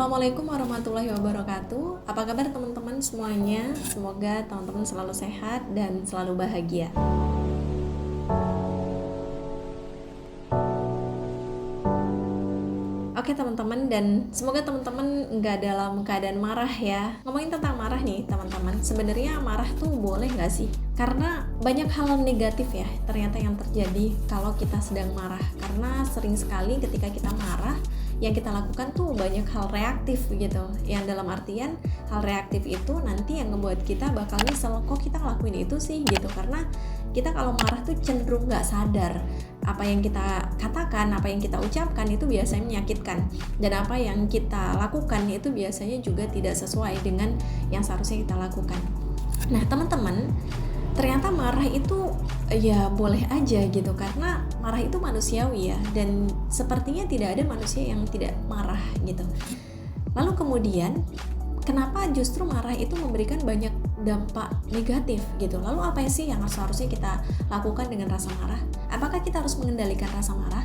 Assalamualaikum warahmatullahi wabarakatuh. Apa kabar teman-teman semuanya? Semoga teman-teman selalu sehat dan selalu bahagia. Oke teman-teman, dan semoga teman-teman nggak dalam keadaan marah ya. Ngomongin tentang marah nih teman-teman, sebenarnya marah tuh boleh nggak sih? Karena banyak hal negatif ya ternyata yang terjadi kalau kita sedang marah. Karena sering sekali ketika kita marah, yang kita lakukan tuh banyak hal reaktif gitu. Yang dalam artian hal reaktif itu nanti yang ngebuat kita bakal nyesel, kok kita ngelakuin itu sih gitu. Karena kita kalau marah tuh cenderung nggak sadar apa yang kita katakan, apa yang kita ucapkan itu biasanya menyakitkan, dan apa yang kita lakukan itu biasanya juga tidak sesuai dengan yang seharusnya kita lakukan. Nah teman-teman, ternyata marah itu ya boleh aja gitu, karena marah itu manusiawi ya, dan sepertinya tidak ada manusia yang tidak marah gitu. Lalu kemudian kenapa justru marah itu memberikan banyak dampak negatif gitu? Lalu apa sih yang seharusnya kita lakukan dengan rasa marah? Apakah kita harus mengendalikan rasa marah?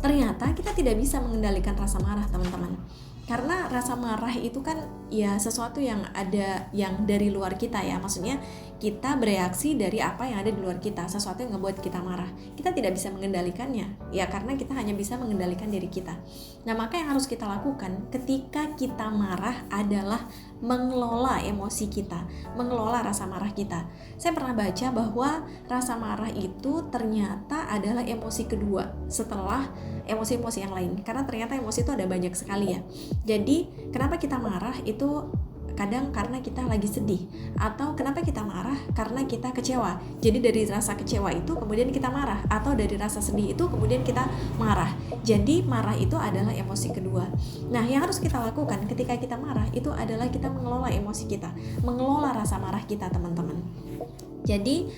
Ternyata kita tidak bisa mengendalikan rasa marah teman-teman. Karena rasa marah itu kan ya sesuatu yang ada yang dari luar kita ya. Maksudnya kita bereaksi dari apa yang ada di luar kita, sesuatu yang ngebuat kita marah. Kita tidak bisa mengendalikannya ya, karena kita hanya bisa mengendalikan diri kita. Nah maka yang harus kita lakukan ketika kita marah adalah mengelola emosi kita, mengelola rasa marah kita. Saya pernah baca bahwa rasa marah itu ternyata adalah emosi kedua setelah emosi-emosi yang lain, karena ternyata emosi itu ada banyak sekali ya. Jadi kenapa kita marah itu kadang karena kita lagi sedih, atau kenapa kita marah karena kita kecewa. Jadi dari rasa kecewa itu kemudian kita marah, atau dari rasa sedih itu kemudian kita marah. Jadi marah itu adalah emosi kedua. Nah yang harus kita lakukan ketika kita marah itu adalah kita mengelola emosi kita, mengelola rasa marah kita teman-teman. Jadi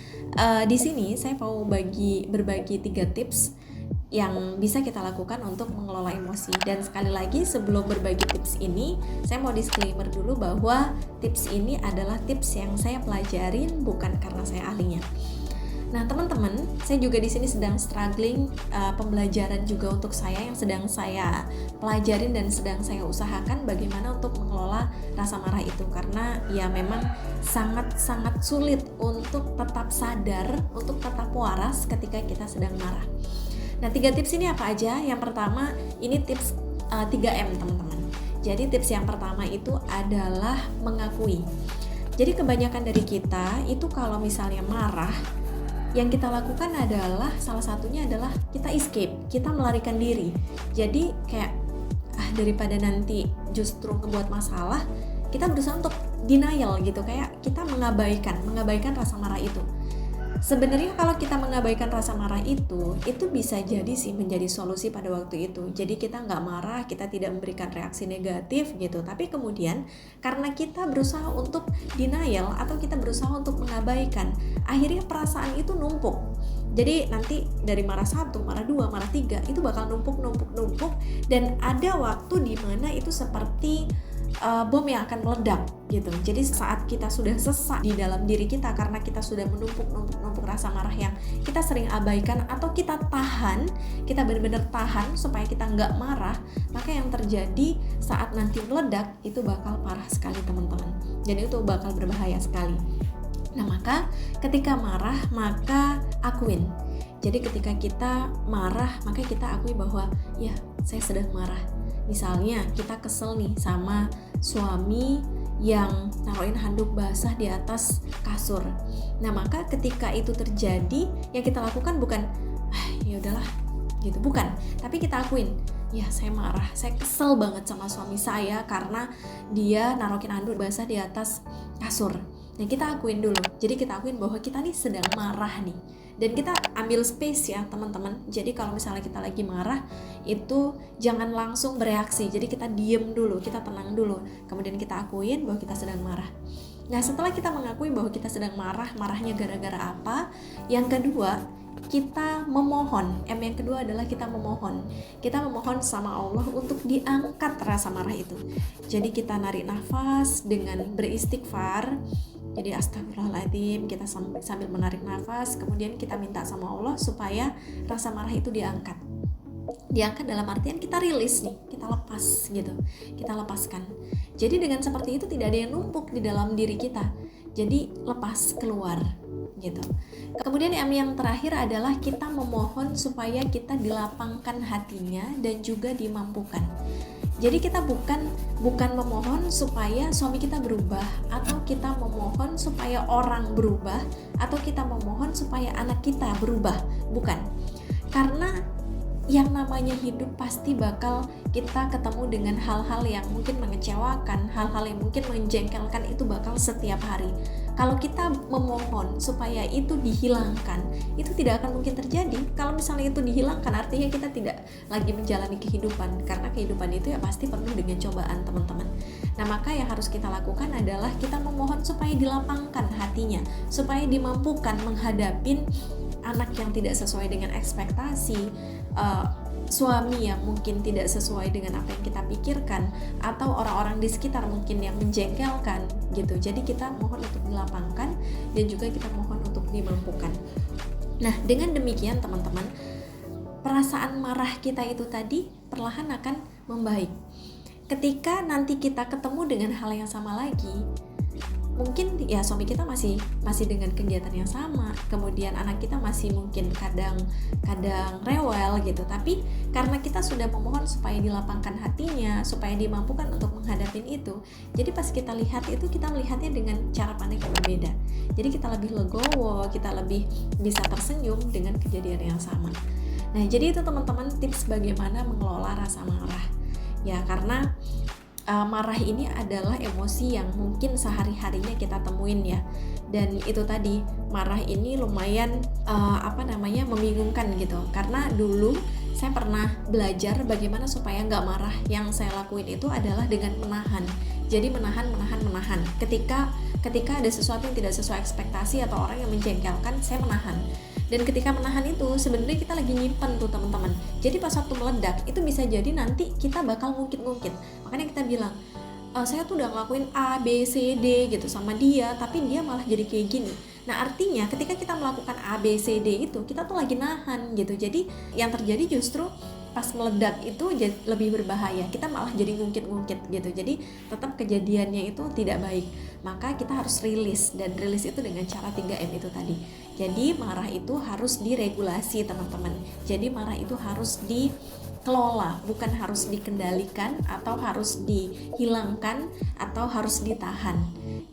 di sini saya mau berbagi 3 tips yang bisa kita lakukan untuk mengelola emosi. Dan sekali lagi sebelum berbagi tips ini, saya mau disclaimer dulu bahwa tips ini adalah tips yang saya pelajarin, bukan karena saya ahlinya. Nah teman-teman, saya juga di sini sedang struggling pembelajaran juga untuk saya, yang sedang saya pelajarin dan sedang saya usahakan bagaimana untuk mengelola rasa marah itu. Karena ya memang sangat-sangat sulit untuk tetap sadar, untuk tetap waras ketika kita sedang marah. Nah 3 tips ini apa aja? Yang pertama ini tips 3M teman-teman. Jadi tips yang pertama itu adalah mengakui. Jadi kebanyakan dari kita itu kalau misalnya marah, yang kita lakukan adalah salah satunya adalah kita escape, kita melarikan diri. Jadi kayak daripada nanti justru ngebuat masalah, kita berusaha untuk denial gitu, kayak kita mengabaikan rasa marah itu. Sebenarnya kalau kita mengabaikan rasa marah itu bisa jadi sih menjadi solusi pada waktu itu. Jadi kita nggak marah, kita tidak memberikan reaksi negatif gitu. Tapi kemudian karena kita berusaha untuk denial atau kita berusaha untuk mengabaikan, akhirnya perasaan itu numpuk. Jadi nanti dari marah 1, marah 2, marah 3 itu bakal numpuk, dan ada waktu di mana itu seperti bom yang akan meledak gitu. Jadi saat kita sudah sesak di dalam diri kita karena kita sudah menumpuk rasa marah yang kita sering abaikan atau kita tahan, kita benar-benar tahan supaya kita nggak marah, maka yang terjadi saat nanti meledak itu bakal parah sekali teman-teman. Jadi itu bakal berbahaya sekali. Nah maka ketika marah maka akuin. Jadi ketika kita marah maka kita akui bahwa ya saya sedang marah. Misalnya kita kesel nih sama suami yang naruhin handuk basah di atas kasur. Nah maka ketika itu terjadi, yang kita lakukan bukan ya udahlah gitu, bukan, tapi kita akuin, ya saya marah, saya kesel banget sama suami saya karena dia naruhin handuk basah di atas kasur. Nah kita akuin dulu. Jadi kita akuin bahwa kita nih sedang marah nih. Dan kita ambil space ya teman-teman. Jadi kalau misalnya kita lagi marah, itu jangan langsung bereaksi. Jadi kita diem dulu, kita tenang dulu. Kemudian kita akuin bahwa kita sedang marah. Nah setelah kita mengakui bahwa kita sedang marah, marahnya gara-gara apa? Yang kedua, kita memohon. Yang kedua adalah kita memohon. Kita memohon sama Allah untuk diangkat rasa marah itu. Jadi kita narik nafas dengan beristighfar. Jadi astagfirullahaladzim, kita sambil menarik nafas, kemudian kita minta sama Allah supaya rasa marah itu diangkat. Diangkat dalam artian kita rilis nih, kita lepas gitu, kita lepaskan. Jadi dengan seperti itu tidak ada yang numpuk di dalam diri kita, jadi lepas keluar gitu. Kemudian yang terakhir adalah kita memohon supaya kita dilapangkan hatinya dan juga dimampukan. Jadi kita bukan memohon supaya suami kita berubah, atau kita memohon supaya orang berubah, atau kita memohon supaya anak kita berubah, bukan. Karena yang namanya hidup pasti bakal kita ketemu dengan hal-hal yang mungkin mengecewakan, hal-hal yang mungkin menjengkelkan, itu bakal setiap hari. Kalau kita memohon supaya itu dihilangkan, itu tidak akan mungkin terjadi. Kalau misalnya itu dihilangkan, artinya kita tidak lagi menjalani kehidupan, karena kehidupan itu ya pasti penuh dengan cobaan, teman-teman. Nah, maka yang harus kita lakukan adalah kita memohon supaya dilapangkan hatinya, supaya dimampukan menghadapi anak yang tidak sesuai dengan ekspektasi, suami yang mungkin tidak sesuai dengan apa yang kita pikirkan, atau orang-orang di sekitar mungkin yang menjengkelkan gitu. Jadi kita mohon untuk dilapangkan dan juga kita mohon untuk dimampukan. Nah, dengan demikian teman-teman, perasaan marah kita itu tadi perlahan akan membaik. Ketika nanti kita ketemu dengan hal yang sama lagi, mungkin ya suami kita masih dengan kegiatan yang sama, kemudian anak kita masih mungkin kadang rewel gitu, tapi karena kita sudah memohon supaya dilapangkan hatinya, supaya dimampukan untuk menghadapi itu, jadi pas kita lihat itu, kita melihatnya dengan cara pandang yang berbeda. Jadi kita lebih legowo, kita lebih bisa tersenyum dengan kejadian yang sama. Nah, jadi itu teman-teman tips bagaimana mengelola rasa marah ya, karena marah ini adalah emosi yang mungkin sehari-harinya kita temuin ya, dan itu tadi, marah ini lumayan membingungkan gitu, karena dulu saya pernah belajar bagaimana supaya nggak marah. Yang saya lakuin itu adalah dengan menahan. Jadi menahan. Ketika ada sesuatu yang tidak sesuai ekspektasi atau orang yang menjengkelkan, saya menahan. Dan ketika menahan itu sebenarnya kita lagi nyimpen tuh teman-teman. Jadi pas waktu meledak itu bisa jadi nanti kita bakal ngungkit-ngungkit. Makanya kita bilang, saya tuh udah ngelakuin A, B, C, D gitu sama dia, tapi dia malah jadi kayak gini. Nah, artinya ketika kita melakukan A, B, C, D itu, kita tuh lagi nahan gitu. Jadi yang terjadi justru pas meledak itu lebih berbahaya, kita malah jadi ngungkit-ngungkit gitu. Jadi tetap kejadiannya itu tidak baik. Maka kita harus rilis, dan rilis itu dengan cara 3M itu tadi. Jadi marah itu harus diregulasi teman-teman. Jadi marah itu harus dikelola, bukan harus dikendalikan atau harus dihilangkan atau harus ditahan.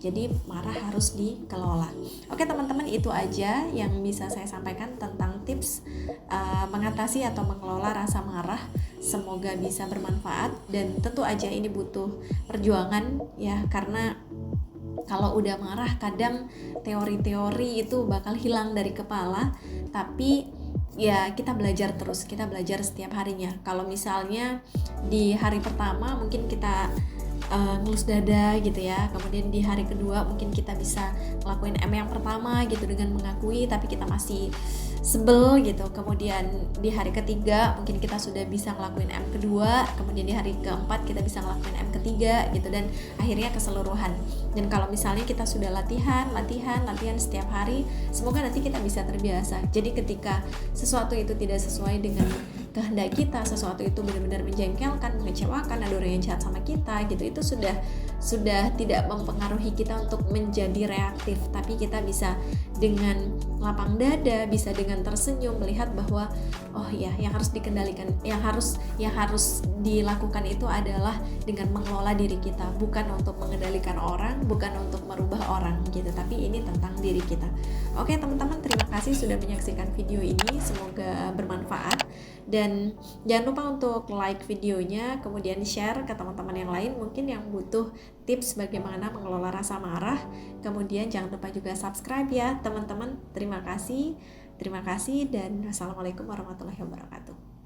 Jadi marah harus dikelola. Oke teman-teman, itu aja yang bisa saya sampaikan tentang tips mengatasi atau mengelola rasa marah. Semoga bisa bermanfaat, dan tentu aja ini butuh perjuangan ya, karena kalau udah marah kadang teori-teori itu bakal hilang dari kepala, tapi ya kita belajar terus, kita belajar setiap harinya. Kalau misalnya di hari pertama mungkin kita ngelus dada gitu ya, kemudian di hari kedua mungkin kita bisa ngelakuin M yang pertama gitu dengan mengakui, tapi kita masih sebel gitu. Kemudian di hari ketiga mungkin kita sudah bisa ngelakuin M kedua, kemudian di hari keempat kita bisa ngelakuin M ketiga gitu, dan akhirnya keseluruhan. Dan kalau misalnya kita sudah latihan setiap hari, semoga nanti kita bisa terbiasa. Jadi ketika sesuatu itu tidak sesuai dengan kehendak kita, sesuatu itu benar-benar menjengkelkan, mengecewakan, ada orang yang jahat sama kita gitu, itu sudah tidak mempengaruhi kita untuk menjadi reaktif, tapi kita bisa dengan lapang dada, bisa dengan tersenyum melihat bahwa oh ya, yang harus dikendalikan, yang harus dilakukan itu adalah dengan mengelola diri kita, bukan untuk mengendalikan orang, bukan untuk merubah orang gitu, tapi ini tentang diri kita. Oke teman-teman, terima kasih sudah menyaksikan video ini, semoga bermanfaat, dan jangan lupa untuk like videonya, kemudian share ke teman-teman yang lain mungkin yang butuh tips bagaimana mengelola rasa marah. Kemudian jangan lupa juga subscribe ya teman-teman. Terima kasih dan wassalamualaikum warahmatullahi wabarakatuh.